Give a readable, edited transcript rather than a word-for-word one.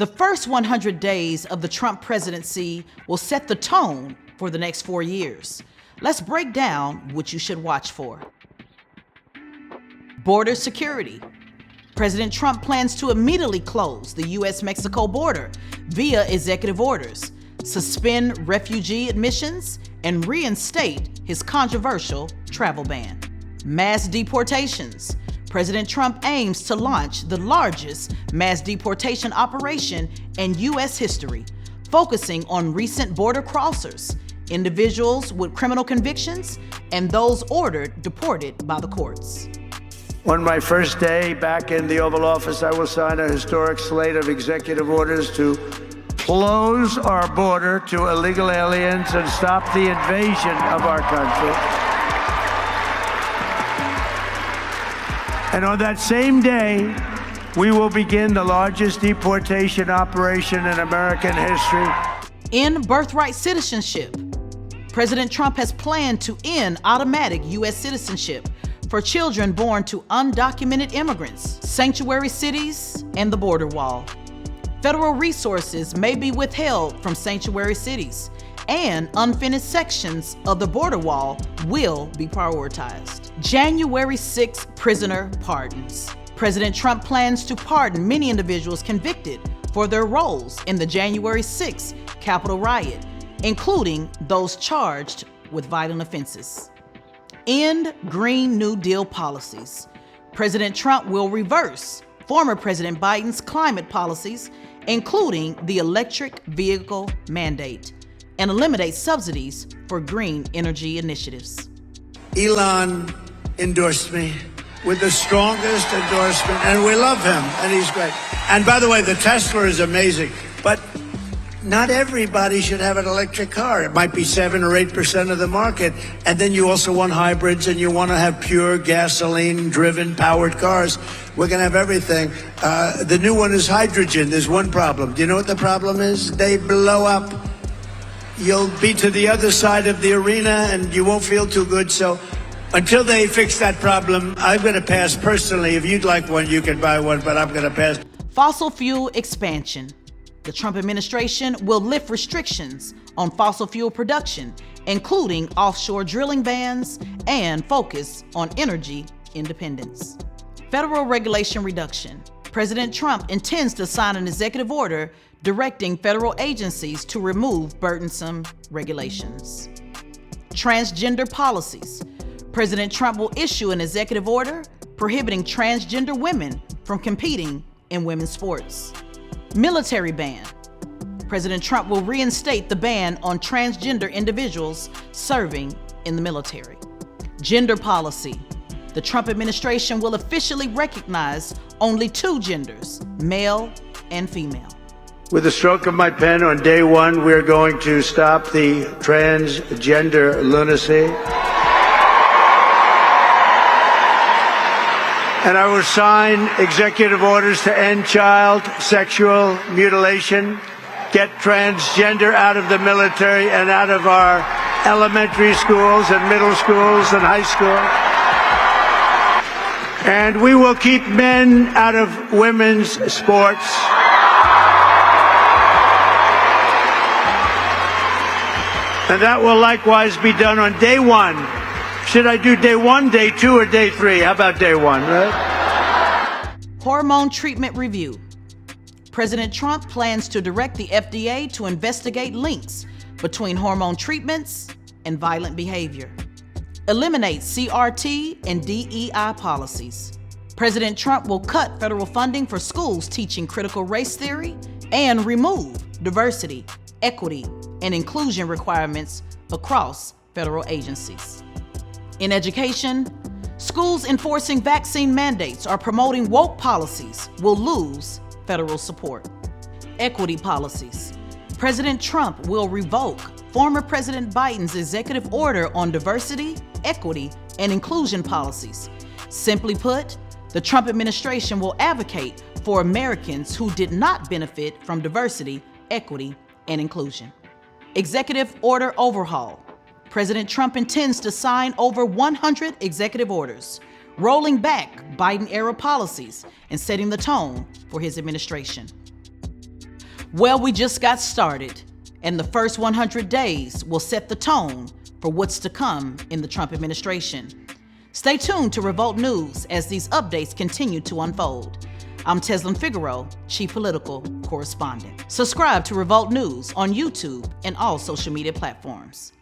The first 100 days of the Trump presidency will set the tone for the next 4 years. Let's break down what you should watch for. Border security. President Trump plans to immediately close the U.S.-Mexico border via executive orders, suspend refugee admissions, and reinstate his controversial travel ban. Mass deportations. President Trump aims to launch the largest mass deportation operation in U.S. history, focusing on recent border crossers, individuals with criminal convictions, and those ordered deported by the courts. On my first day back in the Oval Office, I will sign a historic slate of executive orders to close our border to illegal aliens and stop the invasion of our country. And on that same day, we will begin the largest deportation operation in American history. In birthright citizenship, President Trump has planned to end automatic U.S. citizenship for children born to undocumented immigrants, sanctuary cities, and the border wall. Federal resources may be withheld from sanctuary cities, and unfinished sections of the border wall will be prioritized. January 6th prisoner pardons. President Trump plans to pardon many individuals convicted for their roles in the January 6th Capitol riot, including those charged with violent offenses. End Green New Deal policies. President Trump will reverse former President Biden's climate policies, including the electric vehicle mandate, and eliminate subsidies for green energy initiatives. Elon endorsed me with the strongest endorsement, and we love him, and he's great. And by the way, the Tesla is amazing, but not everybody should have an electric car. It might be 7 or 8% of the market. And then you also want hybrids, and you want to have pure gasoline-driven powered cars. We're going to have everything. The new one is hydrogen. There's one problem. Do you know what the problem is? They blow up. You'll be to the other side of the arena, and you won't feel too good. So until they fix that problem, I'm going to pass personally. If you'd like one, you can buy one, but I'm going to pass. Fossil fuel expansion. The Trump administration will lift restrictions on fossil fuel production, including offshore drilling bans, and focus on energy independence. Federal regulation reduction. President Trump intends to sign an executive order directing federal agencies to remove burdensome regulations. Transgender policies. President Trump will issue an executive order prohibiting transgender women from competing in women's sports. Military ban. President Trump will reinstate the ban on transgender individuals serving in the military. Gender policy. The Trump administration will officially recognize only 2 genders, male and female. With the stroke of my pen on day one, we're going to stop the transgender lunacy. And I will sign executive orders to end child sexual mutilation, get transgender out of the military and out of our elementary schools and middle schools and high school. And we will keep men out of women's sports. And that will likewise be done on day one. Should I do day 1, day 2, or day 3? How about day 1, right? Hormone treatment review. President Trump plans to direct the FDA to investigate links between hormone treatments and violent behavior. Eliminate CRT and DEI policies. President Trump will cut federal funding for schools teaching critical race theory and remove diversity, equity, and inclusion requirements across federal agencies. In education, schools enforcing vaccine mandates or promoting woke policies will lose federal support. Equity policies. President Trump will revoke former President Biden's executive order on diversity, equity, and inclusion policies. Simply put, the Trump administration will advocate for Americans who did not benefit from diversity, equity, and inclusion. Executive order overhaul. President Trump intends to sign over 100 executive orders, rolling back Biden-era policies and setting the tone for his administration. Well, we just got started, and the first 100 days will set the tone for what's to come in the Trump administration. Stay tuned to Revolt News as these updates continue to unfold. I'm Tezlyn Figaro, Chief Political Correspondent. Subscribe to Revolt News on YouTube and all social media platforms.